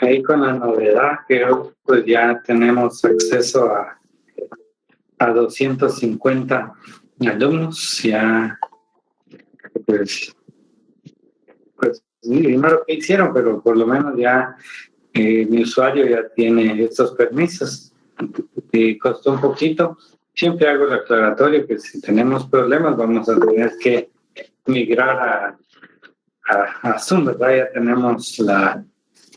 Ahí con la novedad que hoy, pues ya tenemos acceso a 250 alumnos, ya pues primero que hicieron, pero por lo menos ya mi usuario ya tiene estos permisos. Y costó un poquito. Siempre hago el aclaratorio que si tenemos problemas vamos a tener que migrar a Zoom, ¿verdad? Ya tenemos la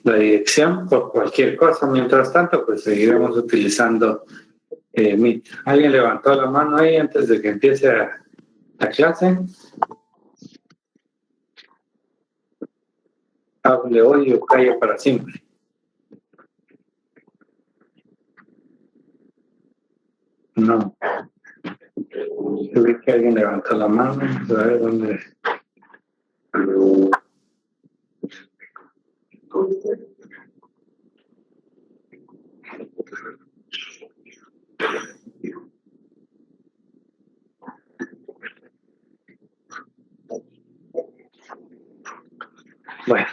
dirección por cualquier cosa. Mientras tanto, pues seguiremos utilizando Meet. ¿Alguien levantó la mano ahí antes de que empiece la clase? Hable hoy o calle para siempre. No. Yo vi que alguien levantó la mano. A ver dónde. Bueno,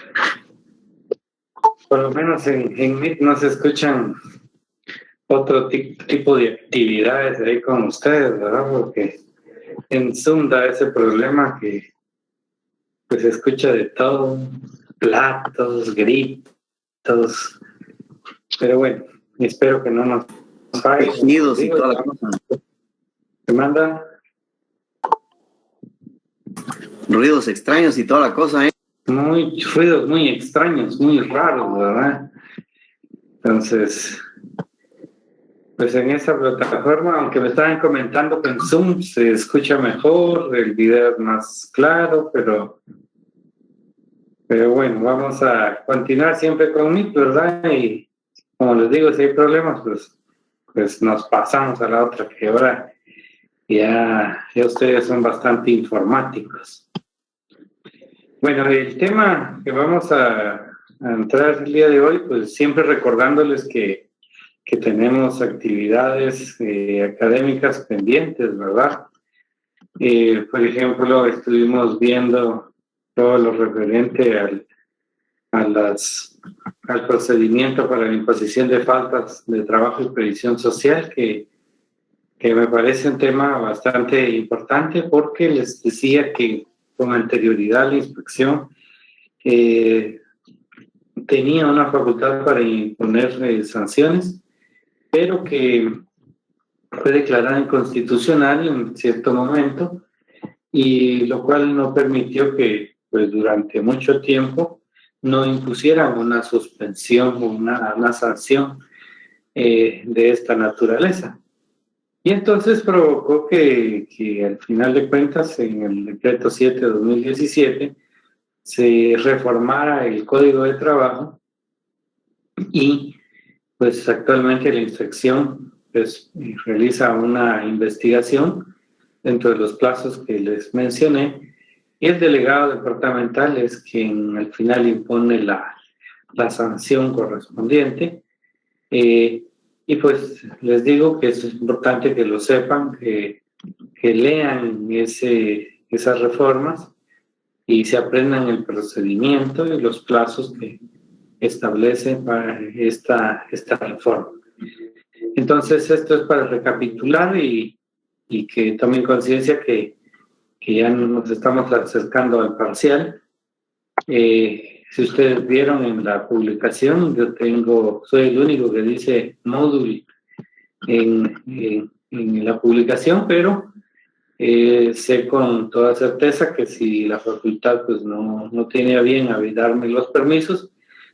por lo menos en Meet no se escuchan otro tipo de actividades ahí con ustedes, ¿verdad? Porque en Zoom da ese problema que pues se escucha de todo, platos, gritos, pero bueno, espero que no nos falle. Sonidos y toda la cosa. ¿Se manda? Ruidos extraños y toda la cosa, ¿eh? Ruidos muy extraños, muy raros, ¿verdad? Entonces, pues en esa plataforma, aunque me estaban comentando que en Zoom se escucha mejor, el video es más claro, pero bueno, vamos a continuar siempre con Meet, ¿verdad? Y como les digo, si hay problemas, pues nos pasamos a la otra, que ahora ya ustedes son bastante informáticos. Bueno, el tema que vamos a entrar el día de hoy, pues siempre recordándoles que tenemos actividades académicas pendientes, ¿verdad? Por ejemplo, estuvimos viendo todo lo referente al procedimiento para la imposición de faltas de trabajo y previsión social, que me parece un tema bastante importante porque les decía que con anterioridad la inspección tenía una facultad para imponer sanciones, pero que fue declarada inconstitucional en cierto momento, y lo cual no permitió que pues durante mucho tiempo no impusieran una suspensión o una sanción de esta naturaleza. Y entonces provocó que al final de cuentas en el decreto 7 de 2017 se reformara el Código de Trabajo, y pues actualmente la inspección pues realiza una investigación dentro de los plazos que les mencioné, y el delegado departamental es quien al final impone la sanción correspondiente. Y pues les digo que es importante que lo sepan, que lean esas reformas y se aprendan el procedimiento y los plazos que establece para esta reforma. Entonces, esto es para recapitular y que tomen conciencia que ya nos estamos acercando al parcial. Si ustedes vieron en la publicación, soy el único que dice módulo en la publicación, pero sé con toda certeza que si la facultad pues no tiene a bien darme los permisos,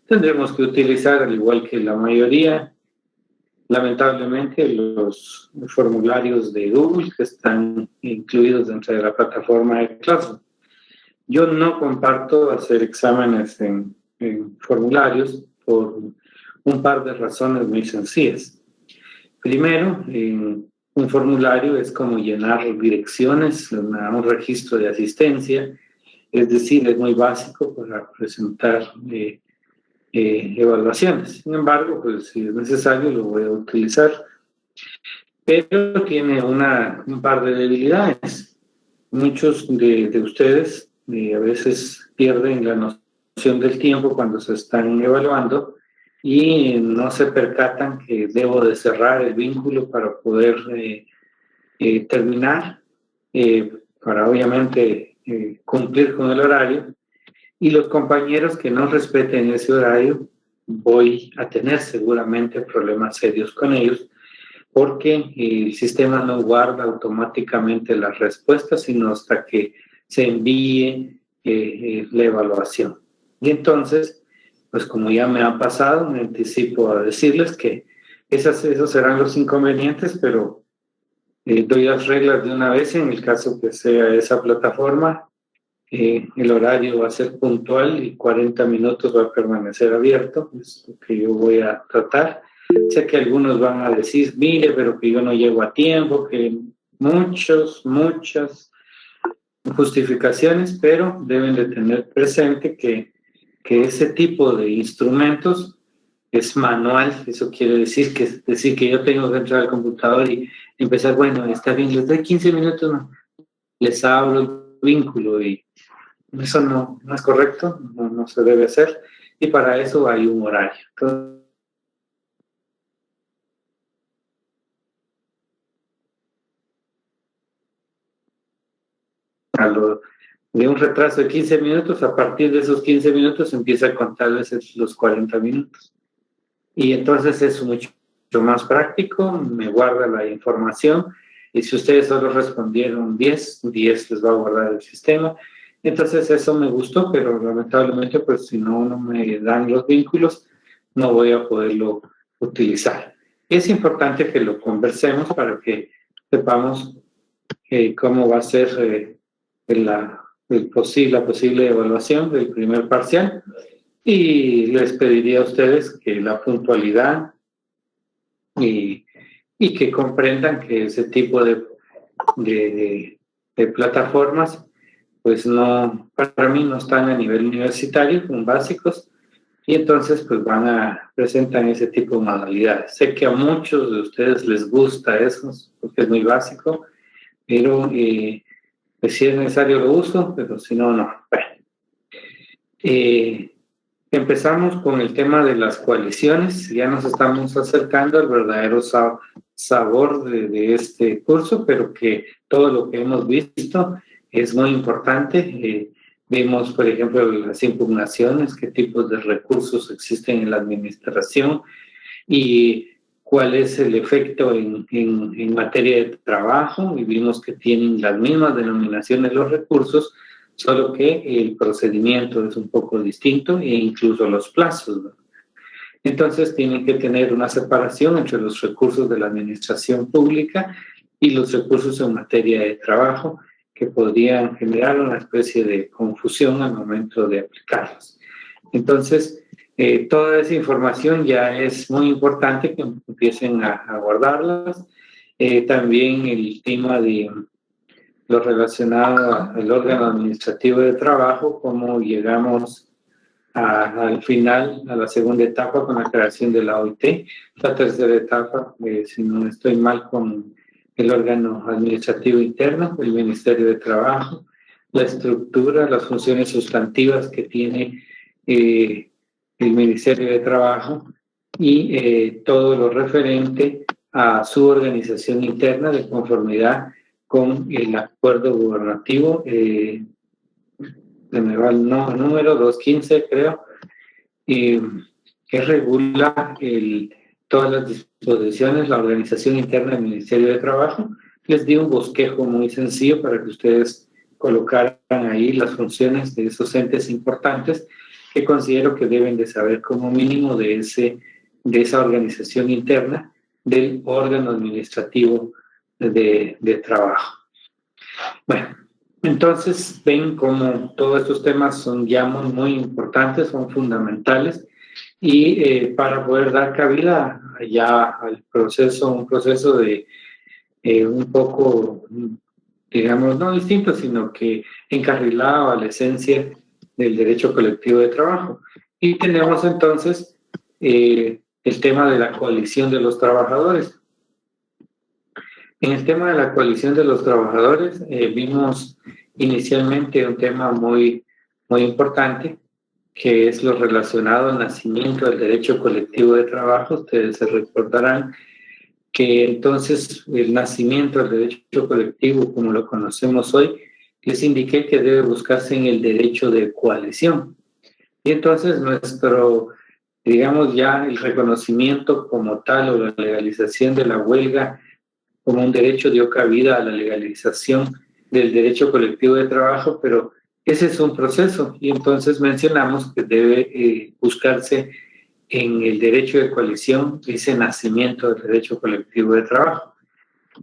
tendremos que utilizar, al igual que la mayoría, lamentablemente, los formularios de Google que están incluidos dentro de la plataforma de Classroom. Yo no comparto hacer exámenes en formularios por un par de razones muy sencillas. Primero, un formulario es como llenar direcciones, un registro de asistencia, es decir, es muy básico para presentar evaluaciones. Sin embargo, pues si es necesario lo voy a utilizar, pero tiene un par de debilidades. Muchos de ustedes a veces pierden la noción función del tiempo cuando se están evaluando y no se percatan que debo de cerrar el vínculo para poder terminar, para obviamente cumplir con el horario, y los compañeros que no respeten ese horario, voy a tener seguramente problemas serios con ellos, porque el sistema no guarda automáticamente las respuestas, sino hasta que se envíe la evaluación. Y entonces, pues como ya me ha pasado, me anticipo a decirles que esos serán los inconvenientes, pero doy las reglas de una vez en el caso que sea esa plataforma. El horario va a ser puntual y 40 minutos va a permanecer abierto, es lo que yo voy a tratar. Sé que algunos van a decir, mire, pero que yo no llego a tiempo, que muchas justificaciones, pero deben de tener presente que ese tipo de instrumentos es manual. Eso quiere decir que yo tengo que entrar al computador y empezar, bueno, está bien, les doy 15 minutos, no, les abro el vínculo, y eso no es correcto, no se debe hacer, y para eso hay un horario. Entonces, de un retraso de 15 minutos, a partir de esos 15 minutos empieza a contarles los 40 minutos. Y entonces es mucho más práctico, me guarda la información, y si ustedes solo respondieron 10 les va a guardar el sistema. Entonces eso me gustó, pero lamentablemente pues si no me dan los vínculos, no voy a poderlo utilizar. Es importante que lo conversemos para que sepamos cómo va a ser la posible evaluación del primer parcial, y les pediría a ustedes que la puntualidad y que comprendan que ese tipo de plataformas pues no, para mí no están a nivel universitario, son básicos, y entonces pues presentan ese tipo de modalidades. Sé que a muchos de ustedes les gusta eso porque es muy básico, pero pues si es necesario lo uso, pero si no, no. Bueno. Empezamos con el tema de las coaliciones. Ya nos estamos acercando al verdadero sabor de este curso, pero que todo lo que hemos visto es muy importante. Vimos, por ejemplo, las impugnaciones, qué tipos de recursos existen en la administración y cuál es el efecto en materia de trabajo, y vimos que tienen las mismas denominaciones los recursos, solo que el procedimiento es un poco distinto e incluso los plazos, ¿no? Entonces tienen que tener una separación entre los recursos de la administración pública y los recursos en materia de trabajo, que podrían generar una especie de confusión al momento de aplicarlos. Entonces, toda esa información ya es muy importante que empiecen a guardarlas. También el tema de lo relacionado al órgano administrativo de trabajo, cómo llegamos al final, a la segunda etapa con la creación de la OIT, la tercera etapa, si no estoy mal, con el órgano administrativo interno, el Ministerio de Trabajo, la estructura, las funciones sustantivas que tiene el Ministerio de Trabajo, y todo lo referente a su organización interna de conformidad con el acuerdo gubernativo, me va el número 215, creo, que regula todas las disposiciones, la organización interna del Ministerio de Trabajo. Les di un bosquejo muy sencillo para que ustedes colocaran ahí las funciones de esos entes importantes que considero que deben de saber como mínimo de esa organización interna del órgano administrativo de trabajo. Bueno, entonces ven como todos estos temas son ya muy importantes, son fundamentales, y para poder dar cabida ya al proceso, un proceso de un poco, digamos, no distinto, sino que encarrilado a la esencia del derecho colectivo de trabajo. Y tenemos entonces el tema de la coalición de los trabajadores. En el tema de la coalición de los trabajadores, vimos inicialmente un tema muy importante, que es lo relacionado al nacimiento del derecho colectivo de trabajo. Ustedes se recordarán que entonces el nacimiento del derecho colectivo, como lo conocemos hoy, les indiqué que debe buscarse en el derecho de coalición. Y entonces digamos ya el reconocimiento como tal o la legalización de la huelga como un derecho dio cabida a la legalización del derecho colectivo de trabajo, pero ese es un proceso y entonces mencionamos que debe buscarse en el derecho de coalición ese nacimiento del derecho colectivo de trabajo,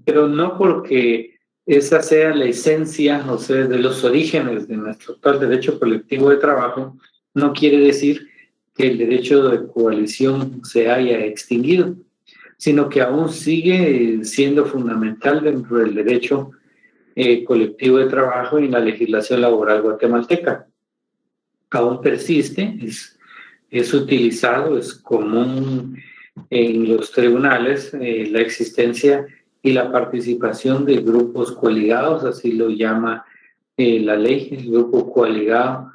pero no porque esa sea la esencia, o sea, de los orígenes de nuestro actual derecho colectivo de trabajo, no quiere decir que el derecho de coalición se haya extinguido, sino que aún sigue siendo fundamental dentro del derecho colectivo de trabajo y en la legislación laboral guatemalteca. Aún persiste, es utilizado, es común en los tribunales la existencia y la participación de grupos coaligados, así lo llama la ley, el grupo coaligado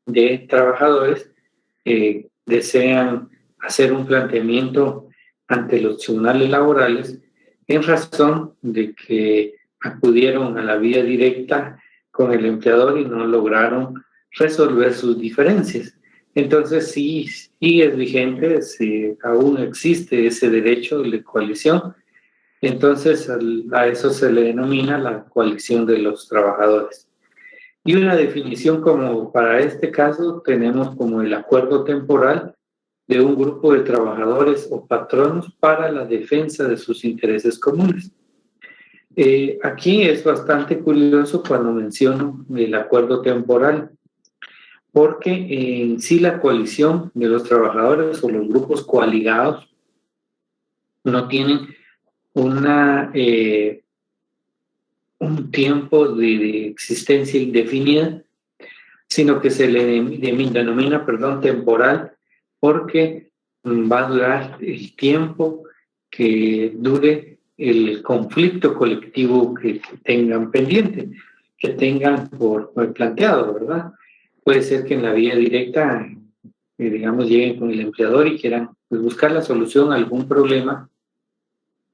de trabajadores desean hacer un planteamiento ante los tribunales laborales en razón de que acudieron a la vía directa con el empleador y no lograron resolver sus diferencias. Entonces sí es vigente, sí, aún existe ese derecho de coalición, entonces a eso se le denomina la coalición de los trabajadores. Y una definición como para este caso tenemos como el acuerdo temporal de un grupo de trabajadores o patronos para la defensa de sus intereses comunes. Aquí es bastante curioso cuando menciono el acuerdo temporal, porque en sí la coalición de los trabajadores o los grupos coaligados no tienen un tiempo de existencia indefinida, sino que se le denomina temporal, porque va a durar el tiempo que dure el conflicto colectivo que tengan pendiente, que tengan por planteado, ¿verdad? Puede ser que en la vía directa, digamos, lleguen con el empleador y quieran buscar la solución a algún problema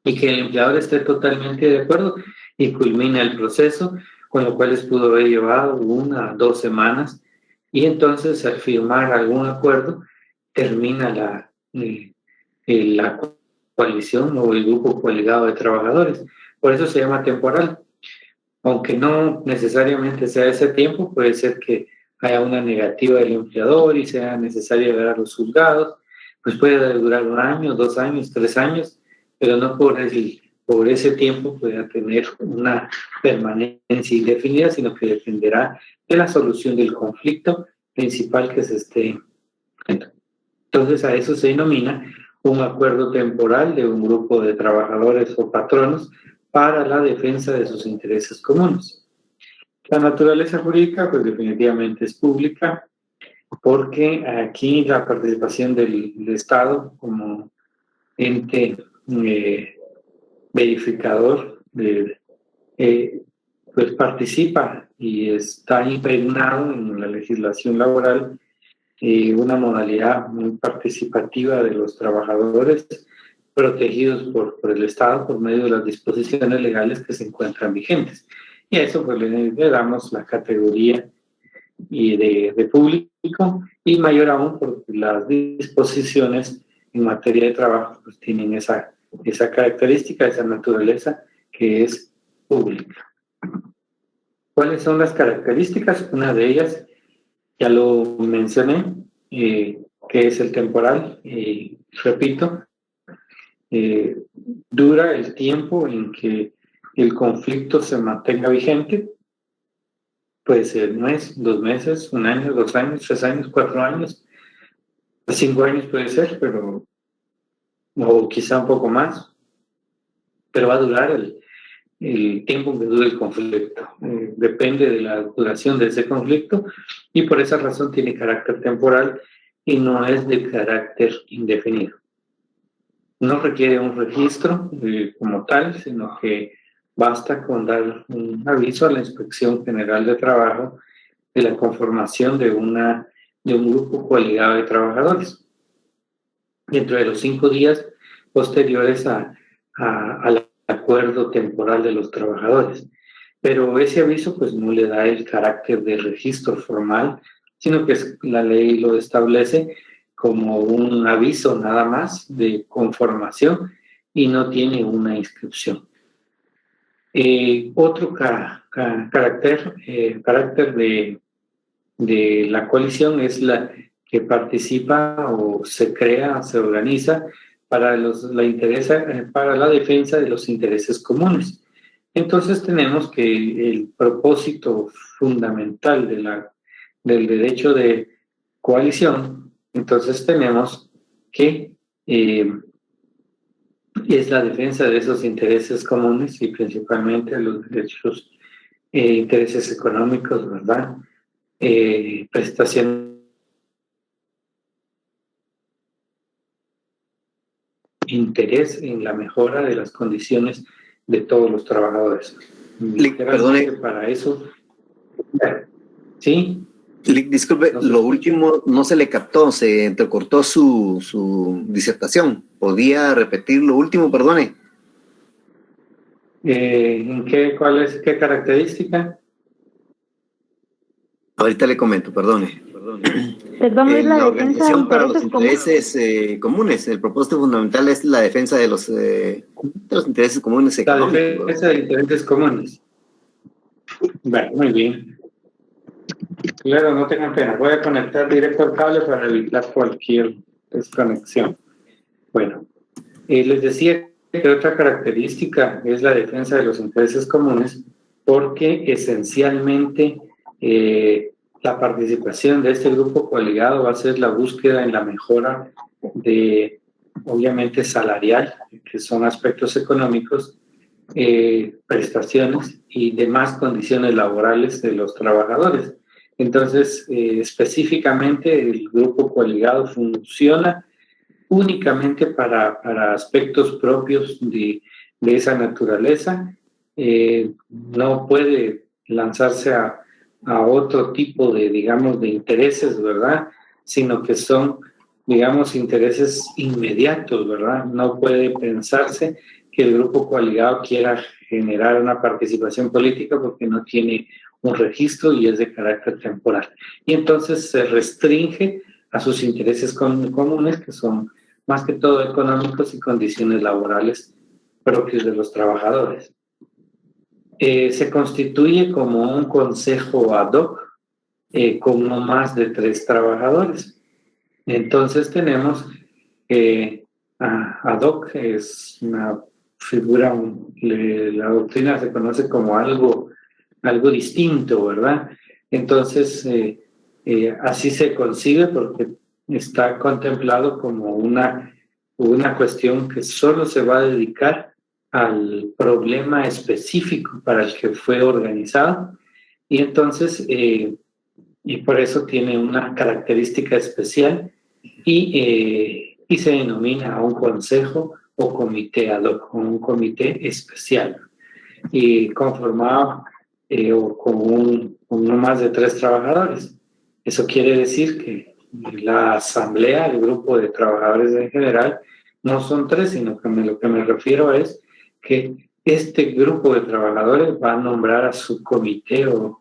y que el empleador esté totalmente de acuerdo y culmina el proceso, con lo cual les pudo haber llevado 1 a 2 semanas, y entonces al firmar algún acuerdo termina la coalición o el grupo coaligado de trabajadores. Por eso se llama temporal. Aunque no necesariamente sea ese tiempo, puede ser que haya una negativa del empleador y sea necesario ver a los juzgados, pues puede durar 1 año, 2 años, 3 años, pero no por ese tiempo pueda tener una permanencia indefinida, sino que dependerá de la solución del conflicto principal que se esté. Entonces a eso se denomina un acuerdo temporal de un grupo de trabajadores o patronos para la defensa de sus intereses comunes. La naturaleza jurídica, pues definitivamente es pública, porque aquí la participación del Estado como ente verificador pues participa y está impregnado en la legislación laboral una modalidad muy participativa de los trabajadores protegidos por el Estado por medio de las disposiciones legales que se encuentran vigentes. Y a eso pues le damos la categoría de público, y mayor aún porque las disposiciones en materia de trabajo pues tienen esa característica, esa naturaleza que es pública. ¿Cuáles son las características? Una de ellas, ya lo mencioné, que es el temporal. Repito, dura el tiempo en que el conflicto se mantenga vigente. Puede ser 1 mes, 2 meses, 1 año, 2 años, 3 años, 4 años, 5 años puede ser, pero o quizá un poco más, pero va a durar el tiempo que dure el conflicto. Depende de la duración de ese conflicto y por esa razón tiene carácter temporal y no es de carácter indefinido. No requiere un registro como tal, sino que basta con dar un aviso a la Inspección General de Trabajo de la conformación de de un grupo coaligado de trabajadores dentro de los 5 días posteriores al acuerdo temporal de los trabajadores. Pero ese aviso pues no le da el carácter de registro formal, sino que la ley lo establece como un aviso nada más de conformación y no tiene una inscripción. Otro carácter de la coalición es la que participa o se crea, se organiza para la defensa de los intereses comunes. Entonces tenemos que el propósito fundamental del derecho de coalición, entonces tenemos que es la defensa de esos intereses comunes y principalmente los derechos, intereses económicos, ¿verdad? Prestación, interés en la mejora de las condiciones de todos los trabajadores. Perdone. Para eso, ¿sí? Disculpe, no sé. Lo último no se le captó, se entrecortó su disertación. ¿Podía repetir lo último, perdone? ¿Qué característica? Ahorita le comento, perdone. Perdón, es la defensa de para los intereses intereses comunes. El propósito fundamental es la defensa de los intereses comunes económicos. La defensa de intereses comunes. Bueno, muy bien. Claro, no tengan pena. Voy a conectar directo al cable para evitar cualquier desconexión. Bueno, les decía que otra característica es la defensa de los intereses comunes, porque esencialmente la participación de este grupo coaligado va a ser la búsqueda en la mejora de, obviamente, salarial, que son aspectos económicos, prestaciones y demás condiciones laborales de los trabajadores. Entonces, específicamente, el grupo coaligado funciona únicamente para aspectos propios de esa naturaleza. No puede lanzarse a otro tipo de, digamos, de intereses, ¿verdad? Sino que son, digamos, intereses inmediatos, ¿verdad? No puede pensarse que el grupo coaligado quiera generar una participación política porque no tiene un registro y es de carácter temporal. Y entonces se restringe a sus intereses comunes, que son más que todo económicos y condiciones laborales propios de los trabajadores. Se constituye como un consejo ad hoc con no más de 3 trabajadores. Entonces tenemos ad hoc es una figura, la doctrina se conoce como algo distinto, ¿verdad? Entonces así se concibe porque está contemplado como una cuestión que solo se va a dedicar al problema específico para el que fue organizado, y entonces y por eso tiene una característica especial y se denomina a un consejo o comité ad hoc, un comité especial y conformado con no más de 3 trabajadores. Eso quiere decir que la asamblea, el grupo de trabajadores en general, no son 3, sino que lo que me refiero es que este grupo de trabajadores va a nombrar a su comité o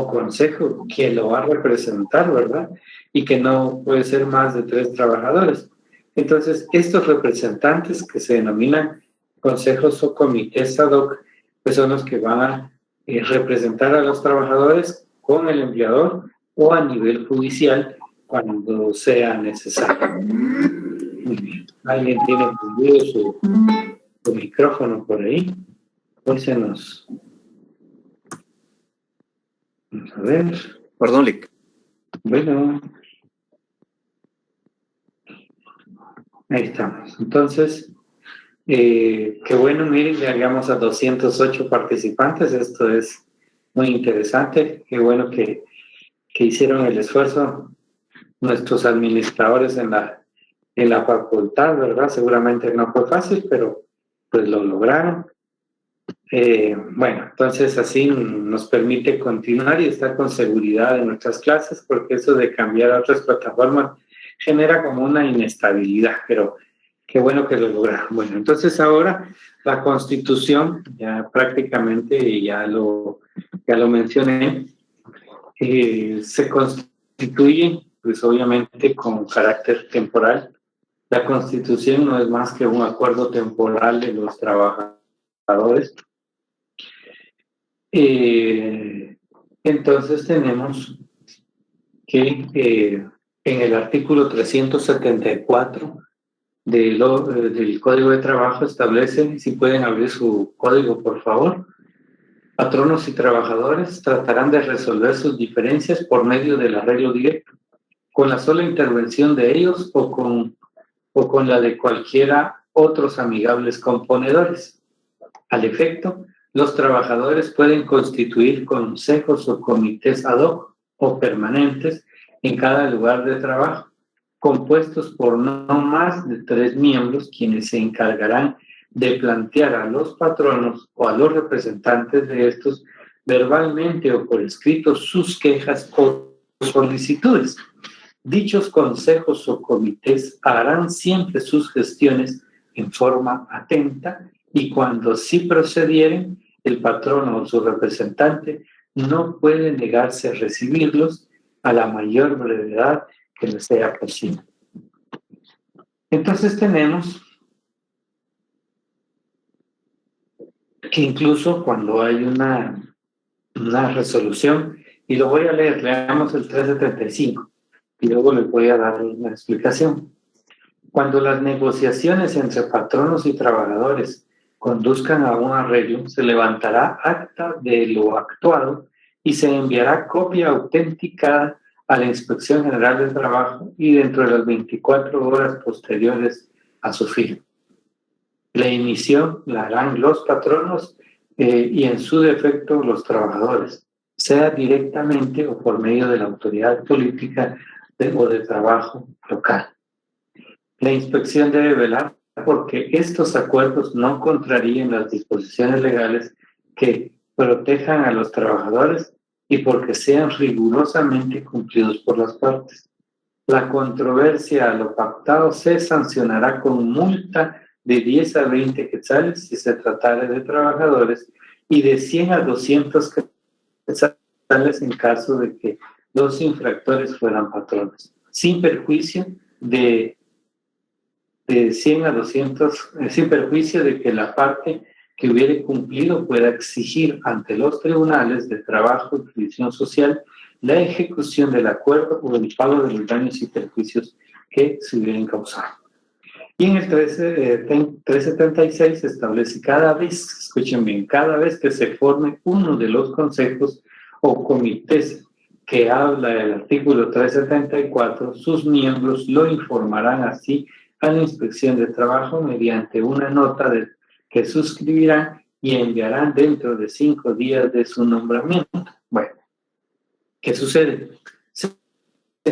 consejo que lo va a representar, ¿verdad? Y que no puede ser más de 3 trabajadores. Entonces, estos representantes que se denominan consejos o comités ad hoc, pues son los que van a representar a los trabajadores con el empleador o a nivel judicial cuando sea necesario. Muy bien. ¿Alguien tiene prendido su micrófono por ahí? Hoy se nos... Vamos a ver. Perdón, Lick. Bueno. Ahí estamos. Entonces, qué bueno, miren, llegamos a 208 participantes. Esto es muy interesante. Qué bueno que hicieron el esfuerzo nuestros administradores en la facultad, ¿verdad? Seguramente no fue fácil, pero pues lo lograron. Bueno, entonces así nos permite continuar y estar con seguridad en nuestras clases, porque eso de cambiar a otras plataformas genera como una inestabilidad, pero qué bueno que lo lograron. Bueno, entonces ahora la Constitución, ya prácticamente ya lo mencioné, se constituye, pues obviamente con carácter temporal. La Constitución no es más que un acuerdo temporal de los trabajadores. Entonces tenemos que en el artículo 374 del Código de Trabajo establece, si pueden abrir su código por favor, patronos y trabajadores tratarán de resolver sus diferencias por medio del arreglo directo, con la sola intervención de ellos o con la de cualquiera otros amigables componedores. Al efecto, los trabajadores pueden constituir consejos o comités ad hoc o permanentes en cada lugar de trabajo, compuestos por no más de 3 miembros, quienes se encargarán de plantear a los patronos o a los representantes de estos verbalmente o por escrito sus quejas o solicitudes. Dichos consejos o comités harán siempre sus gestiones en forma atenta y cuando sí procedieren, el patrono o su representante no puede negarse a recibirlos a la mayor brevedad que les sea posible. Entonces tenemos que incluso cuando hay una resolución, y lo voy a leer, leamos el 375, y luego les voy a dar una explicación. Cuando las negociaciones entre patronos y trabajadores conduzcan a un arreglo, se levantará acta de lo actuado y se enviará copia autenticada a la Inspección General del Trabajo y dentro de las 24 horas posteriores a su firma. La emisión la harán los patronos y en su defecto los trabajadores, sea directamente o por medio de la autoridad política o de trabajo local. La inspección debe velar porque estos acuerdos no contraríen las disposiciones legales que protejan a los trabajadores y porque sean rigurosamente cumplidos por las partes. La controversia a lo pactado se sancionará con multa de 10 a 20 quetzales si se tratara de trabajadores y de 100 a 200 quetzales en caso de que los infractores fueran patrones, sin perjuicio de 100 a 200, sin perjuicio de que la parte que hubiere cumplido pueda exigir ante los tribunales de trabajo y previsión social la ejecución del acuerdo o el pago de los daños y perjuicios que se hubieran causado. Y en el 376 se establece cada vez, escuchen bien, cada vez que se forme uno de los consejos o comités que habla del artículo 374, sus miembros lo informarán así a la Inspección de Trabajo mediante una nota que suscribirán y enviarán dentro de 5 días de su nombramiento. Bueno, ¿qué sucede? Se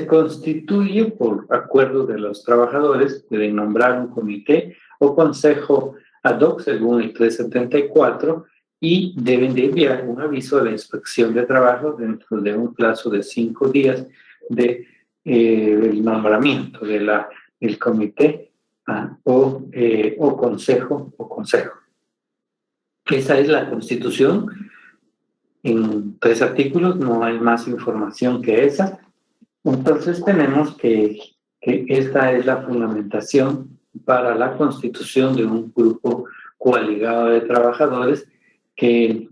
constituye por acuerdo de los trabajadores, pueden nombrar un comité o consejo ad hoc según el 374 y deben de enviar un aviso a la Inspección de Trabajo dentro de un plazo de 5 días del nombramiento del comité o consejo. Esa es la Constitución. En 3 artículos, no hay más información que esa. Entonces tenemos que esta es la fundamentación para la constitución de un grupo coaligado de trabajadores que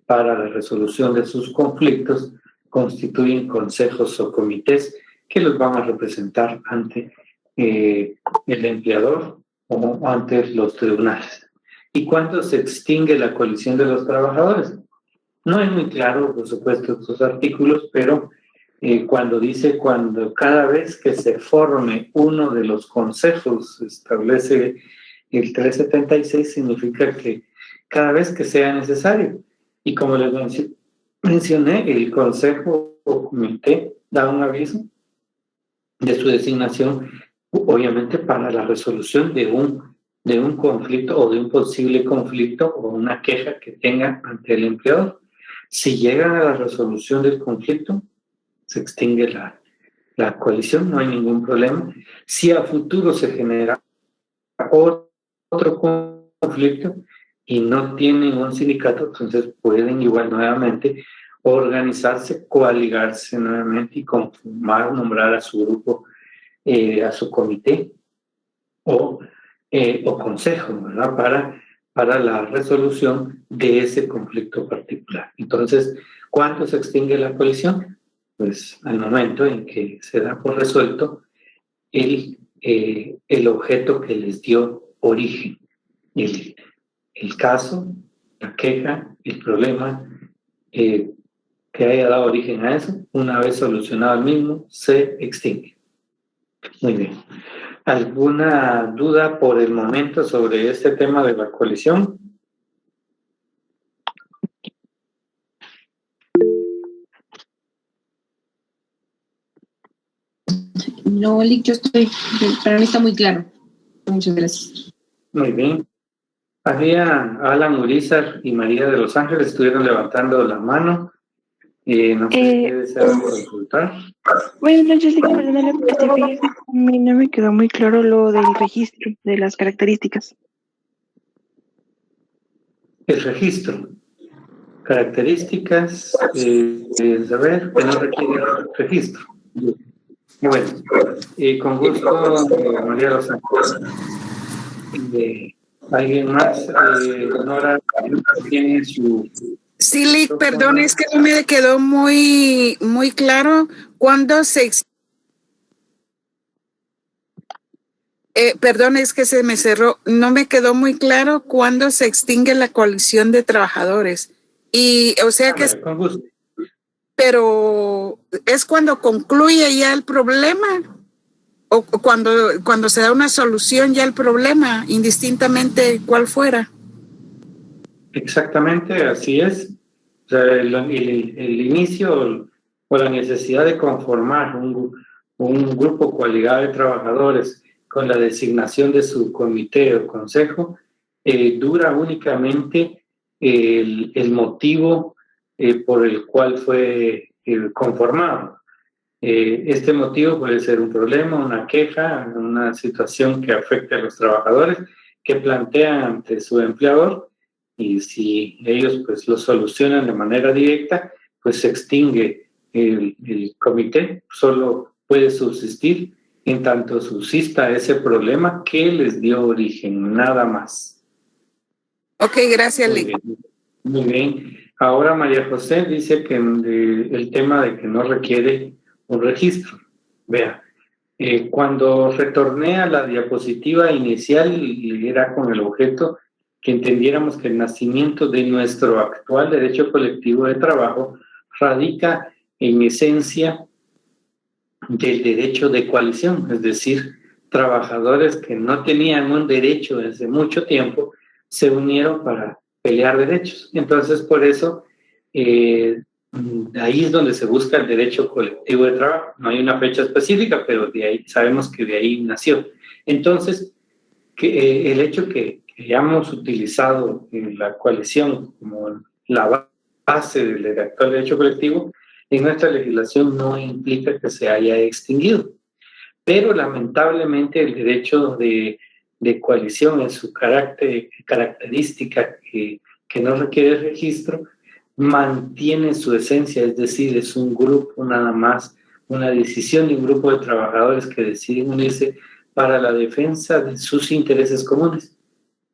para la resolución de sus conflictos constituyen consejos o comités que los van a representar ante el empleador o ante los tribunales. ¿Y cuándo se extingue la coalición de los trabajadores? No es muy claro, por supuesto, estos artículos, pero cuando cada vez que se forme uno de los consejos, establece el 376, significa que cada vez que sea necesario. Y como les mencioné, el consejo o comité da un aviso de su designación, obviamente para la resolución de un de un conflicto o de un posible conflicto o una queja que tenga ante el empleador. Si llegan a la resolución del conflicto, se extingue la coalición, no hay ningún problema. Si a futuro se genera otro conflicto y no tienen un sindicato, entonces pueden igual nuevamente organizarse, coaligarse nuevamente y conformar, nombrar a su grupo, a su comité o consejo, ¿verdad? Para la resolución de ese conflicto particular. Entonces, ¿cuándo se extingue la coalición? Pues al momento en que se da por resuelto el objeto que les dio origen, el caso, la queja, el problema que haya dado origen a eso. Una vez solucionado el mismo, se extingue. Muy bien. ¿Alguna duda por el momento sobre este tema de la coalición? No, Lick, para mí está muy claro. Muchas gracias. Muy bien. Alan Urizar y María de los Ángeles estuvieron levantando la mano. No sé si desean consultar. Bueno, yo sí que perdónale, a mí no me quedó muy claro lo del registro de las características. El registro. Características, saber que no requiere registro. Bueno, con gusto, María de los Ángeles. ¿Alguien más? Nora, tiene su... Sí, Lick, perdón, es que no me quedó muy claro cuándo perdón, es que se me cerró. No me quedó muy claro cuándo se extingue la coalición de trabajadores. Y, o sea que... Con gusto. Pero, ¿es cuando concluye ya el problema? ¿O cuando se da una solución ya el problema, indistintamente cuál fuera? Exactamente, así es. O sea, el inicio o la necesidad de conformar un grupo coaligado de trabajadores con la designación de su comité o consejo dura únicamente el motivo por el cual fue conformado. Este motivo puede ser un problema, una queja, una situación que afecte a los trabajadores que plantean ante su empleador, y si ellos pues lo solucionan de manera directa, pues se extingue el comité. Solo puede subsistir en tanto subsista ese problema que les dio origen, nada más. Ok, gracias, Lick. Muy bien. Ahora María José dice que el tema de que no requiere un registro. Vea, cuando retorné a la diapositiva inicial, era con el objeto que entendiéramos que el nacimiento de nuestro actual derecho colectivo de trabajo radica en esencia del derecho de coalición, es decir, trabajadores que no tenían un derecho desde mucho tiempo se unieron para pelear derechos. Entonces, por eso, ahí es donde se busca el derecho colectivo de trabajo. No hay una fecha específica, pero de ahí sabemos que de ahí nació. Entonces, el hecho que hayamos utilizado la coalición como la base del actual derecho colectivo en nuestra legislación no implica que se haya extinguido. Pero lamentablemente el derecho de coalición en su característica que no requiere registro mantiene su esencia, es decir, es un grupo nada más, una decisión de un grupo de trabajadores que deciden unirse para la defensa de sus intereses comunes.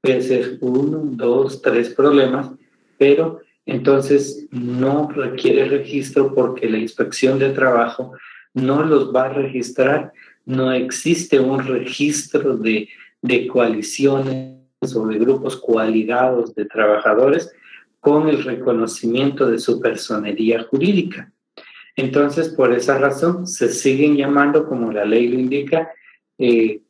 Puede ser 1, 2, 3 problemas, pero entonces no requiere registro porque la inspección de trabajo no los va a registrar. No existe un registro de coaliciones o de grupos coaligados de trabajadores con el reconocimiento de su personería jurídica. Entonces, por esa razón, se siguen llamando, como la ley lo indica,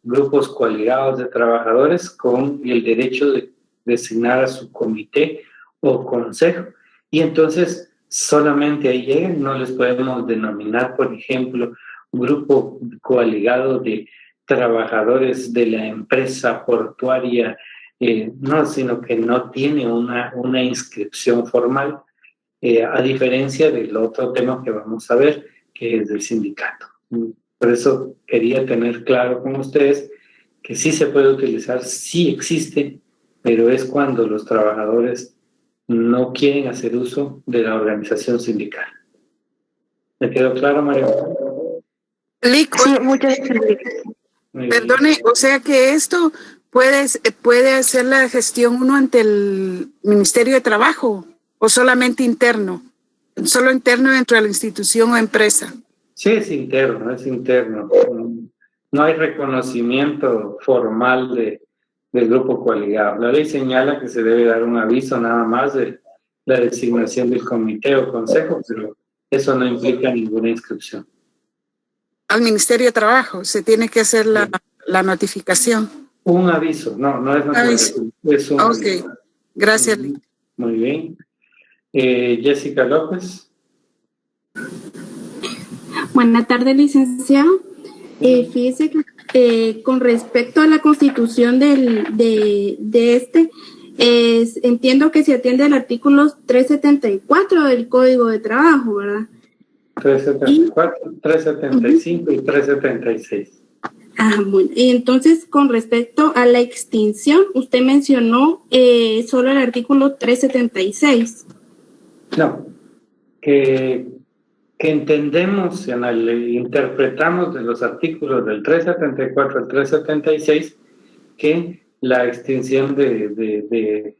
grupos coaligados de trabajadores con el derecho de designar a su comité o consejo. Y entonces, solamente ahí llegan, no les podemos denominar, por ejemplo, grupo coaligado de trabajadores de la empresa portuaria, no, sino que no tiene una inscripción formal, a diferencia del otro tema que vamos a ver, que es del sindicato. Por eso quería tener claro con ustedes que sí se puede utilizar, sí existe, pero es cuando los trabajadores no quieren hacer uso de la organización sindical. ¿Me quedó claro, María? Sí, muchas gracias. Perdone, o sea que esto puede hacer la gestión uno ante el Ministerio de Trabajo o solamente interno, solo interno dentro de la institución o empresa. Sí, es interno, es interno. No hay reconocimiento formal del grupo coaligado. La ley señala que se debe dar un aviso nada más de la designación del comité o consejo, pero eso no implica ninguna inscripción. Al Ministerio de Trabajo se tiene que hacer la notificación. Un aviso, no es notificación, es un aviso. Gracias. Muy bien. Jessica López. Buenas tardes, licenciado. Fíjese que con respecto a la constitución entiendo que se atiende al artículo 374 del Código de Trabajo, ¿verdad? 374, 375 y 376. Bueno. Y entonces, con respecto a la extinción, usted mencionó solo el artículo 376. No, que entendemos, interpretamos de los artículos del 374 al 376 que la extinción de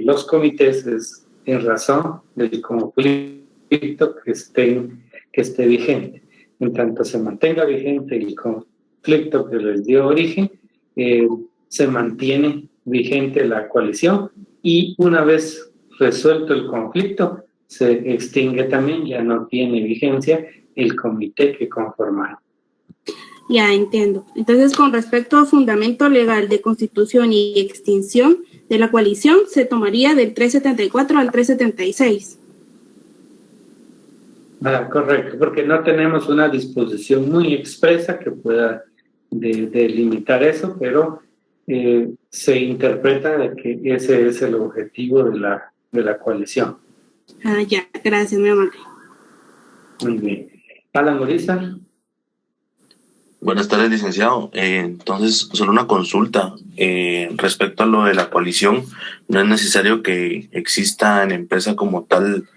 los comités es en razón del conflicto que esté vigente. En tanto se mantenga vigente el conflicto que les dio origen, se mantiene vigente la coalición y una vez resuelto el conflicto, se extingue también, ya no tiene vigencia el comité que conformaron. Ya entiendo. Entonces, con respecto a fundamento legal de constitución y extinción de la coalición, se tomaría del 374 al 376. Correcto, porque no tenemos una disposición muy expresa que pueda delimitar eso, pero se interpreta de que ese es el objetivo de la coalición. Ya, gracias, mi amable. Muy bien. Alan Urizar. Buenas tardes, licenciado. Entonces, solo una consulta. Respecto a lo de la coalición, no es necesario que exista en la empresa como tal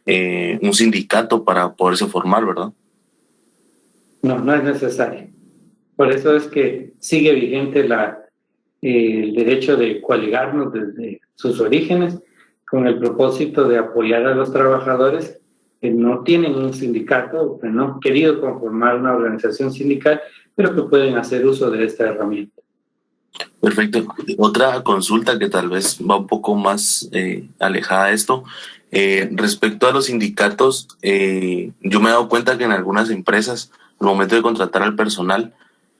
un sindicato para poderse formar, ¿verdad? No es necesario. Por eso es que sigue vigente el derecho de coaligarnos desde sus orígenes, con el propósito de apoyar a los trabajadores que no tienen un sindicato, que no han querido conformar una organización sindical, pero que pueden hacer uso de esta herramienta. Perfecto. Otra consulta que tal vez va un poco más alejada de esto. Respecto a los sindicatos, yo me he dado cuenta que en algunas empresas, al momento de contratar al personal,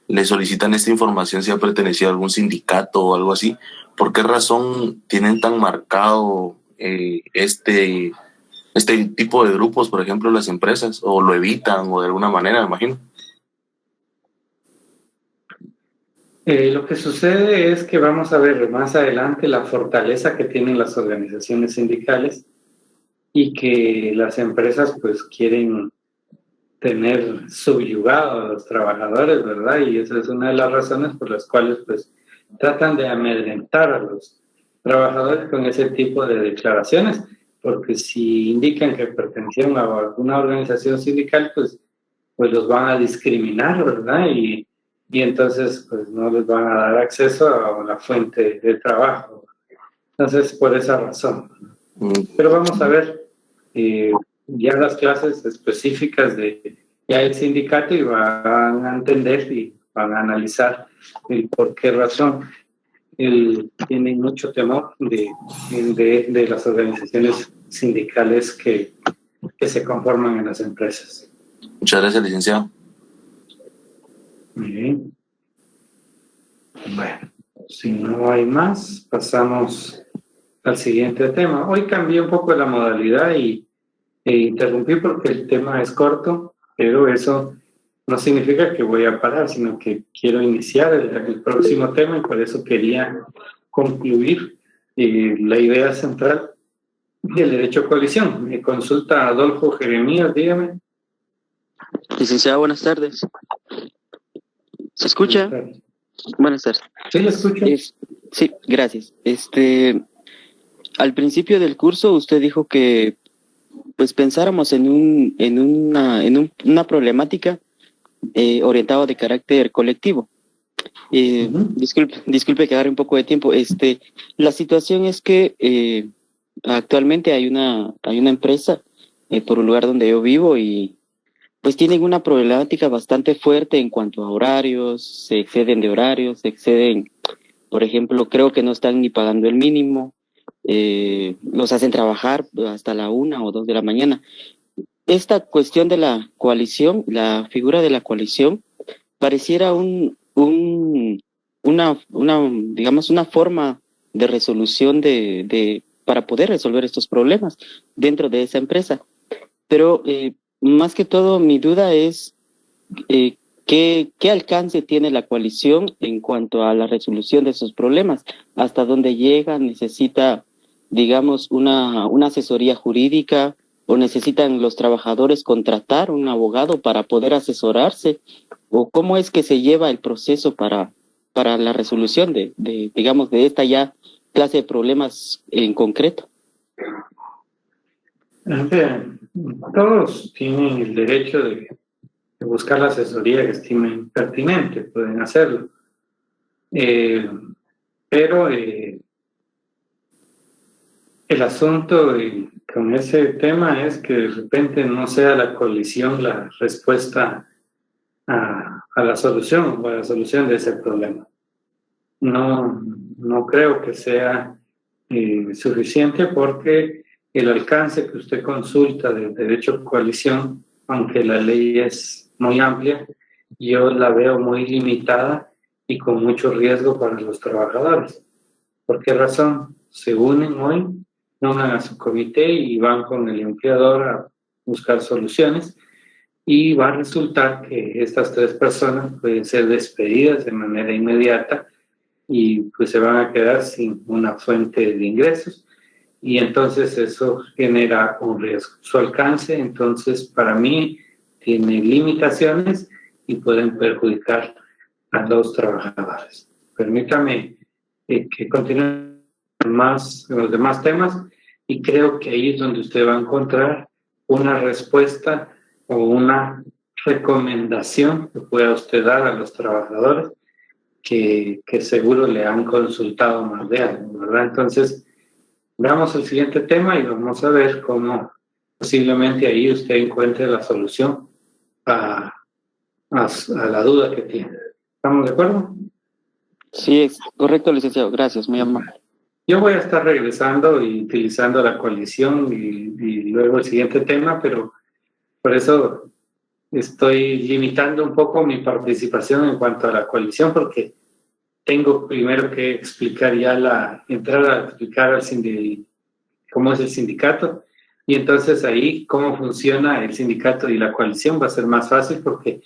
le solicitan esta información si ha pertenecido a algún sindicato o algo así. ¿Por qué razón tienen tan marcado este tipo de grupos, por ejemplo, las empresas? ¿O lo evitan o de alguna manera, me imagino? Lo que sucede es que vamos a ver más adelante la fortaleza que tienen las organizaciones sindicales y que las empresas pues quieren tener subyugado a los trabajadores, ¿verdad? Y esa es una de las razones por las cuales pues tratan de amedrentar a los trabajadores con ese tipo de declaraciones, porque si indican que pertenecen a alguna organización sindical, pues los van a discriminar, ¿verdad? Y entonces pues no les van a dar acceso a la fuente de trabajo. Entonces, por esa razón. Pero vamos a ver ya las clases específicas de ya el sindicato y van a entender y van a analizar el por qué razón tienen mucho temor de las organizaciones sindicales que se conforman en las empresas. Muchas gracias, licenciado. Muy bien. Bueno, si no hay más, pasamos al siguiente tema. Hoy cambié un poco la modalidad e interrumpí porque el tema es corto, pero eso no significa que voy a parar, sino que quiero iniciar el próximo tema y por eso quería concluir la idea central del derecho a coalición. Me consulta Adolfo Jeremías, dígame. Licenciado, buenas tardes. ¿Se escucha? Buenas tardes. Sí, lo escucho. Sí, gracias. Al principio del curso usted dijo que pues pensáramos en una problemática orientada de carácter colectivo. Disculpe que agarre un poco de tiempo. La situación es que actualmente hay una empresa por un lugar donde yo vivo y pues tienen una problemática bastante fuerte en cuanto a horarios, se exceden de horarios, por ejemplo, creo que no están ni pagando el mínimo, los hacen trabajar hasta la 1 o 2 de la mañana. Esta cuestión de la coalición, la figura de la coalición, pareciera una forma de resolución para poder resolver estos problemas dentro de esa empresa. Pero más que todo, mi duda es ¿qué alcance tiene la coalición en cuanto a la resolución de esos problemas? ¿Hasta dónde llega? ¿Necesita, digamos, una asesoría jurídica? ¿O necesitan los trabajadores contratar un abogado para poder asesorarse? ¿O cómo es que se lleva el proceso para la resolución de esta ya clase de problemas en concreto? Todos tienen el derecho de buscar la asesoría que estimen pertinente, pueden hacerlo. Pero el asunto con ese tema es que de repente no sea la coalición la respuesta a la solución o a la solución de ese problema. No creo que sea suficiente porque el alcance que usted consulta del derecho a coalición, aunque la ley es muy amplia, yo la veo muy limitada y con mucho riesgo para los trabajadores. ¿Por qué razón? Se unen hoy, nombran a su comité y van con el empleador a buscar soluciones y va a resultar que estas 3 personas pueden ser despedidas de manera inmediata y pues se van a quedar sin una fuente de ingresos. Y entonces eso genera un riesgo. Su alcance, entonces, para mí, tiene limitaciones y pueden perjudicar a los trabajadores. Permítame que continúe más en los demás temas y creo que ahí es donde usted va a encontrar una respuesta o una recomendación que pueda usted dar a los trabajadores que seguro le han consultado más de algo, ¿verdad? Entonces, veamos el siguiente tema y vamos a ver cómo posiblemente ahí usted encuentre la solución a la duda que tiene. ¿Estamos de acuerdo? Sí, es correcto, licenciado. Gracias, muy amable. Yo voy a estar regresando y utilizando la coalición y luego el siguiente tema, pero por eso estoy limitando un poco mi participación en cuanto a la coalición, porque tengo primero que explicar entrar a explicar cómo es el sindicato y entonces ahí cómo funciona el sindicato y la coalición va a ser más fácil porque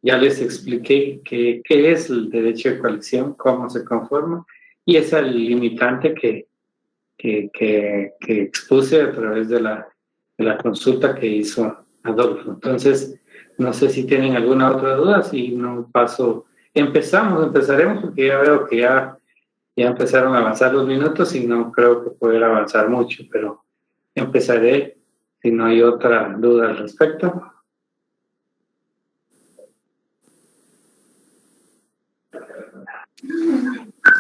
ya les expliqué qué es el derecho de coalición, cómo se conforma y esa es el limitante que expuse a través de la consulta que hizo Adolfo. Entonces, no sé si tienen alguna otra duda, si no paso... Empezaremos porque ya veo que ya empezaron a avanzar los minutos y no creo que poder avanzar mucho, pero empezaré si no hay otra duda al respecto.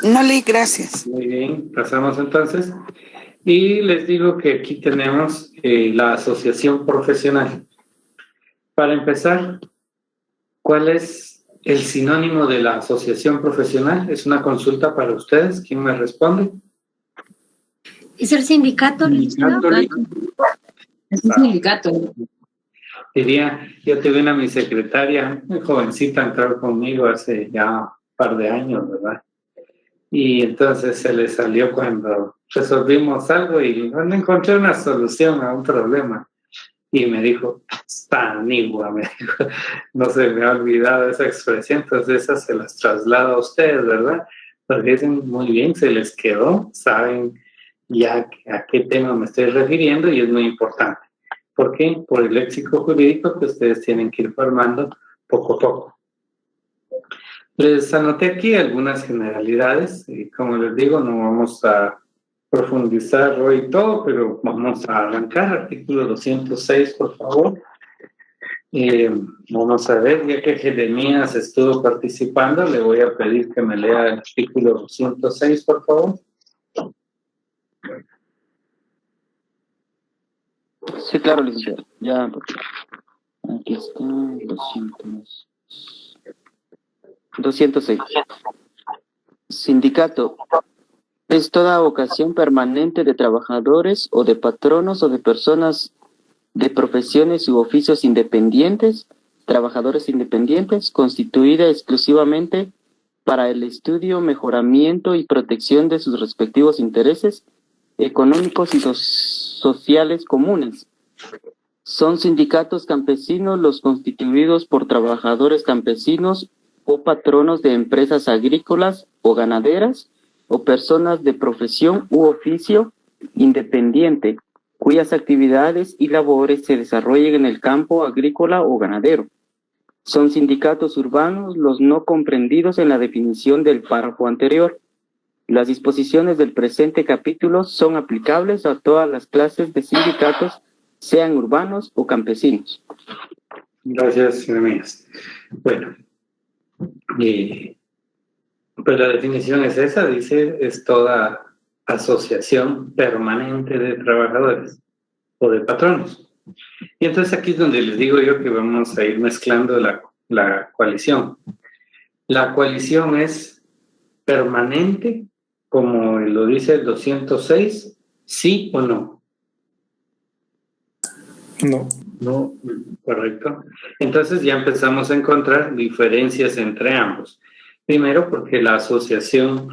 No, Lee, gracias. Muy bien, pasamos entonces. Y les digo que aquí tenemos la asociación profesional. Para empezar, ¿cuál es el sinónimo de la asociación profesional? Es una consulta para ustedes. ¿Quién me responde? ¿Es el sindicato? Es un sindicato. Diría, yo tuve mi secretaria, muy jovencita, entró conmigo hace ya un par de años, ¿verdad? Y entonces se le salió cuando resolvimos algo y encontré una solución a un problema. y me dijo, Stanigua, me dijo, no se me ha olvidado esa expresión, entonces esas se las traslado a ustedes, ¿verdad? Porque dicen, muy bien, se les quedó, saben ya a qué tema me estoy refiriendo y es muy importante. ¿Por qué? Por el léxico jurídico que ustedes tienen que ir formando poco a poco. Les anoté aquí algunas generalidades y como les digo, no vamos a profundizar hoy todo, pero vamos a arrancar. Artículo 206, por favor. Vamos a ver, ya que Jeremías estuvo participando, le voy a pedir que me lea el artículo 206, por favor. Sí, claro, licenciado. Ya, aquí está, 206. Sindicato. Es toda ocasión permanente de trabajadores o de patronos o de personas de profesiones u oficios independientes, trabajadores independientes, constituida exclusivamente para el estudio, mejoramiento y protección de sus respectivos intereses económicos y sociales comunes. Son sindicatos campesinos los constituidos por trabajadores campesinos o patronos de empresas agrícolas o ganaderas o personas de profesión u oficio independiente cuyas actividades y labores se desarrollen en el campo agrícola o ganadero. Son sindicatos urbanos los no comprendidos en la definición del párrafo anterior. Las disposiciones del presente capítulo son aplicables a todas las clases de sindicatos, sean urbanos o campesinos. Gracias, Jeremías. Bueno, pues la definición es esa, dice, es toda asociación permanente de trabajadores o de patronos. Y entonces aquí es donde les digo yo que vamos a ir mezclando la coalición. La coalición es permanente, como lo dice el 206, ¿sí o no? No. No, correcto. Entonces ya empezamos a encontrar diferencias entre ambos. Primero, porque la asociación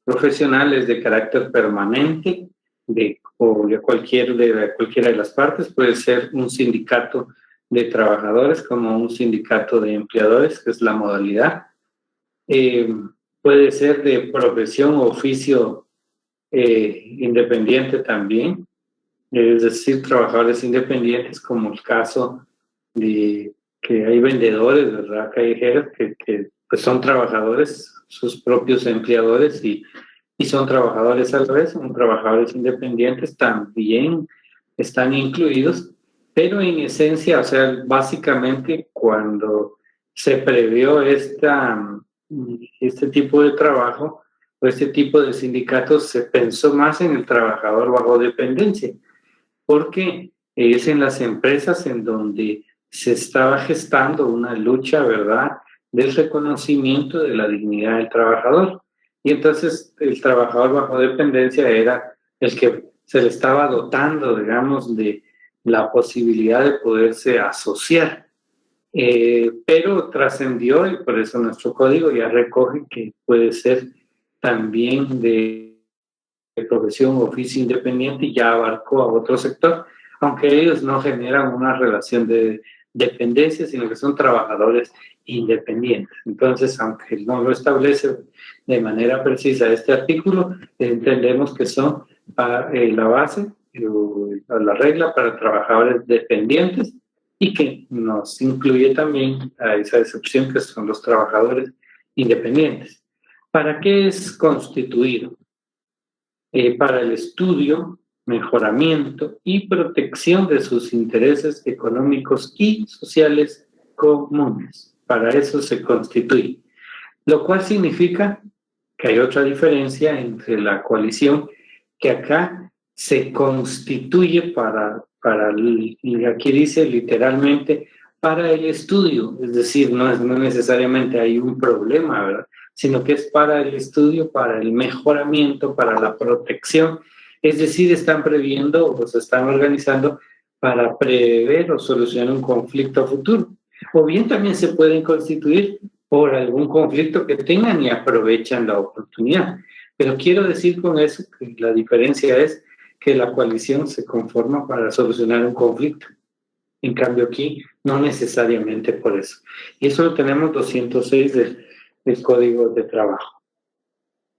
profesional es de carácter permanente de cualquiera de las partes. Puede ser un sindicato de trabajadores como un sindicato de empleadores, que es la modalidad. Puede ser de profesión o oficio independiente también, es decir, trabajadores independientes, como el caso de que hay vendedores, ¿verdad?, callejeros que pues son trabajadores, sus propios empleadores y son trabajadores al revés, son trabajadores independientes, también están incluidos, pero en esencia, o sea, básicamente cuando se previó este tipo de trabajo o este tipo de sindicatos, se pensó más en el trabajador bajo dependencia, porque es en las empresas en donde se estaba gestando una lucha, ¿verdad?, del reconocimiento de la dignidad del trabajador. Y entonces el trabajador bajo dependencia era el que se le estaba dotando, digamos, de la posibilidad de poderse asociar. Pero trascendió, y por eso nuestro código ya recoge que puede ser también de profesión o oficio independiente, y ya abarcó a otro sector, aunque ellos no generan una relación de dependencia, sino que son trabajadores independientes. Entonces, aunque no lo establece de manera precisa este artículo, entendemos que son la base, la regla para trabajadores dependientes, y que nos incluye también a esa excepción que son los trabajadores independientes. ¿Para qué es constituido? Para el estudio, mejoramiento y protección de sus intereses económicos y sociales comunes. Para eso se constituye. Lo cual significa que hay otra diferencia entre la coalición, que acá se constituye aquí dice literalmente, para el estudio, es decir, no necesariamente hay un problema, ¿verdad?, sino que es para el estudio, para el mejoramiento, para la protección, es decir, están previendo o se están organizando para prever o solucionar un conflicto futuro, o bien también se pueden constituir por algún conflicto que tengan y aprovechan la oportunidad. Pero quiero decir con eso que la diferencia es que la coalición se conforma para solucionar un conflicto. En cambio aquí, no necesariamente por eso. Y eso lo tenemos 206 del Código de Trabajo.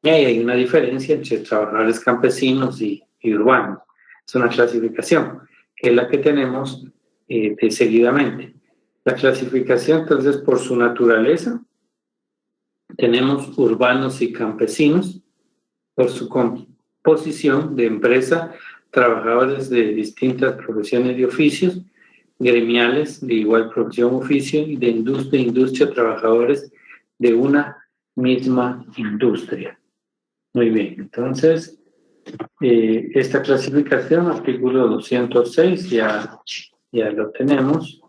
Y ahí hay una diferencia entre trabajadores campesinos y urbanos. Es una clasificación, que es la que tenemos seguidamente. La clasificación, entonces, por su naturaleza, tenemos urbanos y campesinos, por su composición de empresa, trabajadores de distintas profesiones y oficios, gremiales de igual profesión o oficio, y de industria, trabajadores de una misma industria. Muy bien, entonces, esta clasificación, artículo 206, ya lo tenemos.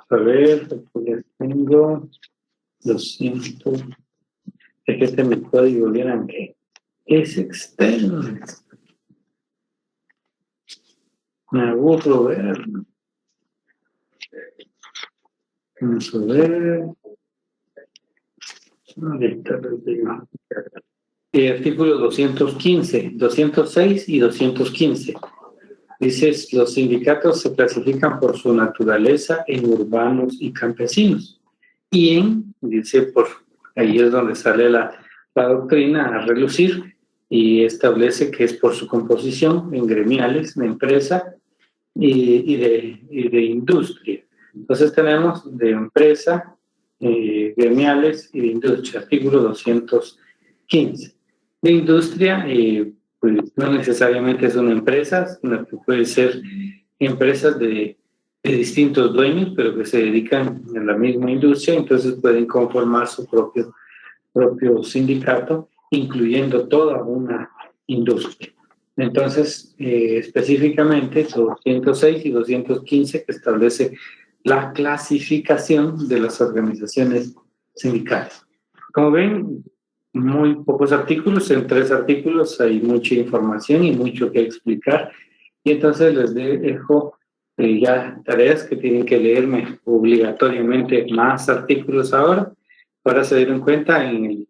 A ver, ya tengo 200. Es que este mi código, vieran que es externo. Me aburro verlo. Vamos a ver. Ahorita les digo. Artículo 215, 206 y 215. Dice, los sindicatos se clasifican por su naturaleza en urbanos y campesinos. Y dice, ahí es donde sale la doctrina a relucir y establece que es por su composición en gremiales, de empresa y de industria. Entonces tenemos de empresa, gremiales y de industria, artículo 215. De industria, pues no necesariamente son empresas, sino que pueden ser empresas de distintos dueños, pero que se dedican a la misma industria, entonces pueden conformar su propio sindicato, incluyendo toda una industria. Entonces, específicamente, 206 y 215, que establece la clasificación de las organizaciones sindicales. Como ven, muy pocos artículos, en 3 artículos hay mucha información y mucho que explicar, y entonces les dejo ya tareas que tienen que leerme obligatoriamente más artículos ahora, para se den cuenta en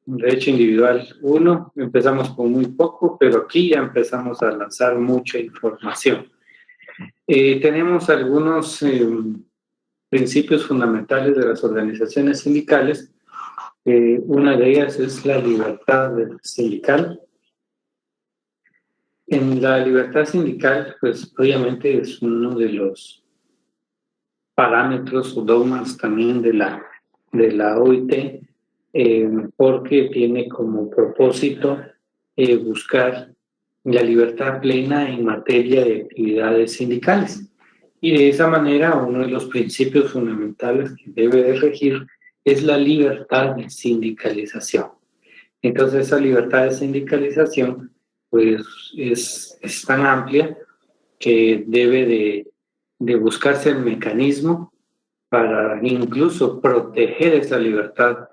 Derecho Individual 1 empezamos con muy poco, pero aquí ya empezamos a lanzar mucha información. Tenemos algunos principios fundamentales de las organizaciones sindicales. Una de ellas es la libertad sindical. En la libertad sindical, pues obviamente es uno de los parámetros o dogmas también de la OIT, porque tiene como propósito buscar la libertad plena en materia de actividades sindicales. Y de esa manera, uno de los principios fundamentales que debe de regir es la libertad de sindicalización. Entonces, esa libertad de sindicalización pues es tan amplia que debe de buscarse el mecanismo para incluso proteger esa libertad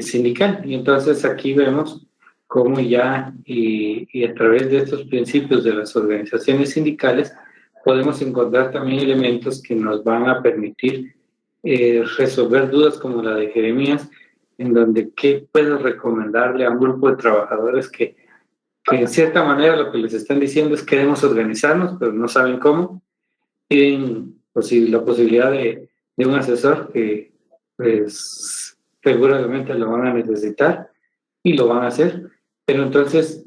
sindical. Y entonces aquí vemos cómo ya y a través de estos principios de las organizaciones sindicales podemos encontrar también elementos que nos van a permitir resolver dudas como la de Jeremías, en donde qué puedo recomendarle a un grupo de trabajadores que en cierta manera lo que les están diciendo es queremos organizarnos, pero no saben cómo. Tienen la posibilidad de un asesor que pues seguramente lo van a necesitar y lo van a hacer, pero entonces,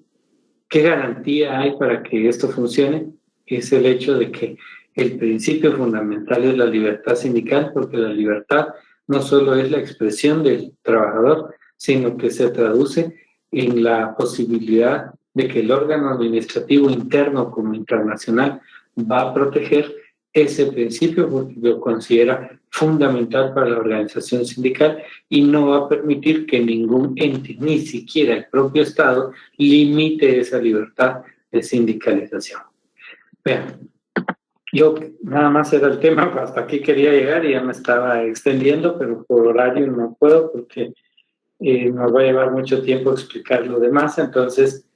¿qué garantía hay para que esto funcione? Es el hecho de que el principio fundamental es la libertad sindical, porque la libertad no solo es la expresión del trabajador, sino que se traduce en la posibilidad de que el órgano administrativo interno como internacional va a proteger ese principio porque lo considera fundamental para la organización sindical y no va a permitir que ningún ente, ni siquiera el propio Estado, limite esa libertad de sindicalización. Vean, yo nada más era el tema, hasta aquí quería llegar y ya me estaba extendiendo, pero por horario no puedo porque nos va a llevar mucho tiempo explicar lo demás, entonces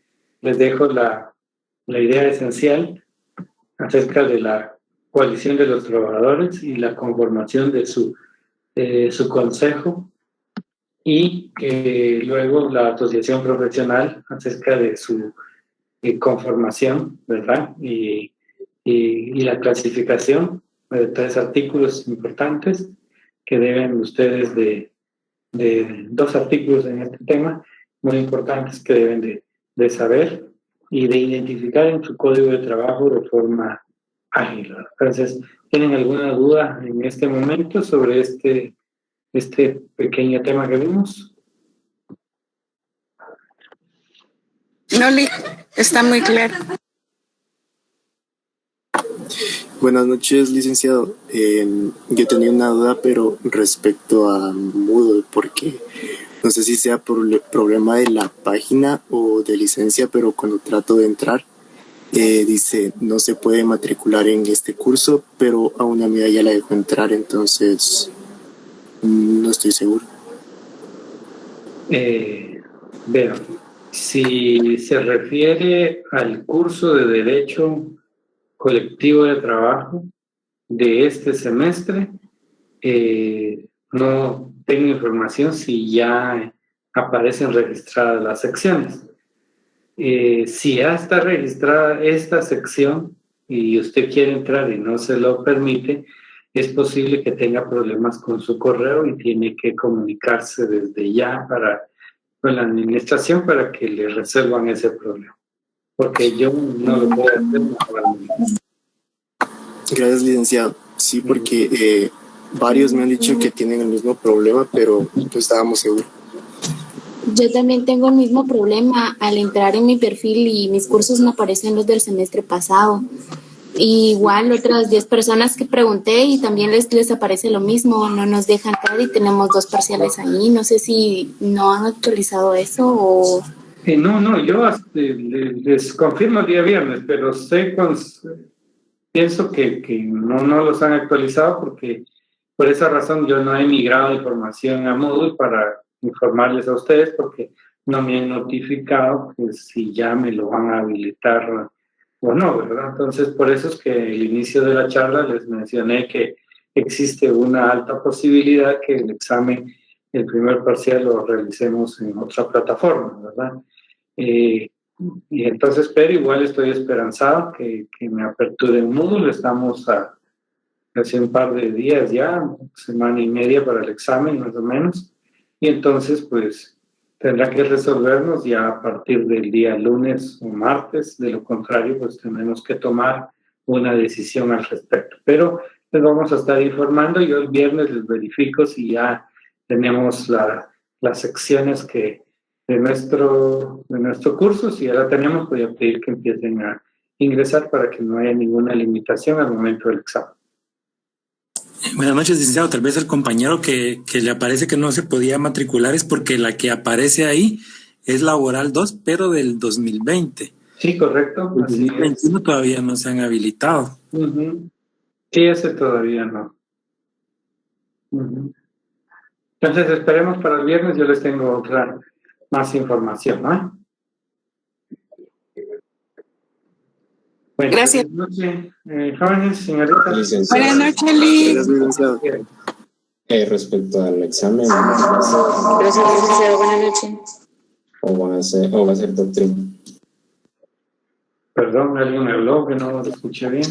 les dejo la idea esencial acerca de la coalición de los trabajadores y la conformación de su consejo y luego la asociación profesional acerca de su conformación, ¿verdad? Y la clasificación de 3 artículos importantes que deben ustedes de 2 artículos en este tema muy importantes que deben de saber y de identificar en su código de trabajo de forma ágil. Entonces, ¿tienen alguna duda en este momento sobre este pequeño tema que vimos? No, está muy claro. Buenas noches, licenciado. Yo tenía una duda, pero respecto a Moodle, porque no sé si sea problema de la página o de licencia, pero cuando trato de entrar, dice no se puede matricular en este curso, pero a una amiga ya la dejó entrar, entonces no estoy seguro. Vean, si se refiere al curso de Derecho Colectivo de Trabajo de este semestre, no tengo información si ya aparecen registradas las secciones. Si ya está registrada esta sección y usted quiere entrar y no se lo permite, es posible que tenga problemas con su correo y tiene que comunicarse desde ya con la administración para que le resuelvan ese problema. Porque yo no lo puedo hacer. Gracias, licenciado. Sí, porque varios me han dicho que tienen el mismo problema, pero no estábamos seguros. Yo también tengo el mismo problema al entrar en mi perfil y mis cursos no aparecen los del semestre pasado. Y igual otras 10 personas que pregunté y también les aparece lo mismo, no nos dejan entrar y tenemos 2 parciales ahí. No sé si no han actualizado eso o... No, yo les confirmo el día viernes, pero pienso que no los han actualizado porque por esa razón yo no he migrado información a Moodle para informarles a ustedes porque no me han notificado que si ya me lo van a habilitar o no, ¿verdad? Entonces, por eso es que al inicio de la charla les mencioné que existe una alta posibilidad que el examen, el primer parcial, lo realicemos en otra plataforma, ¿verdad? Y entonces, pero igual estoy esperanzado que me aperturen Moodle. Estamos hace un par de días ya, semana y media para el examen, más o menos. Y entonces, pues, tendrá que resolvernos ya a partir del día lunes o martes. De lo contrario, pues tenemos que tomar una decisión al respecto. Pero les vamos a estar informando. Yo el viernes les verifico si ya tenemos las secciones de nuestro curso. Si ya la tenemos, voy a pedir que empiecen a ingresar para que no haya ninguna limitación al momento del examen. Buenas noches, licenciado. Tal vez el compañero que le aparece que no se podía matricular es porque la que aparece ahí es laboral 2, pero del 2020. Sí, correcto. El 2021 todavía no se han habilitado. Sí, ese todavía no. Entonces esperemos para el viernes, yo les tengo más información, ¿no? Bueno, gracias. Buenas noches, jóvenes, señoritas. Buenas noches, Liz. Respecto al examen, Gracias, licenciado. Buenas noches. ¿O va a ser doctrina? Perdón, alguien me habló que no lo escuché bien.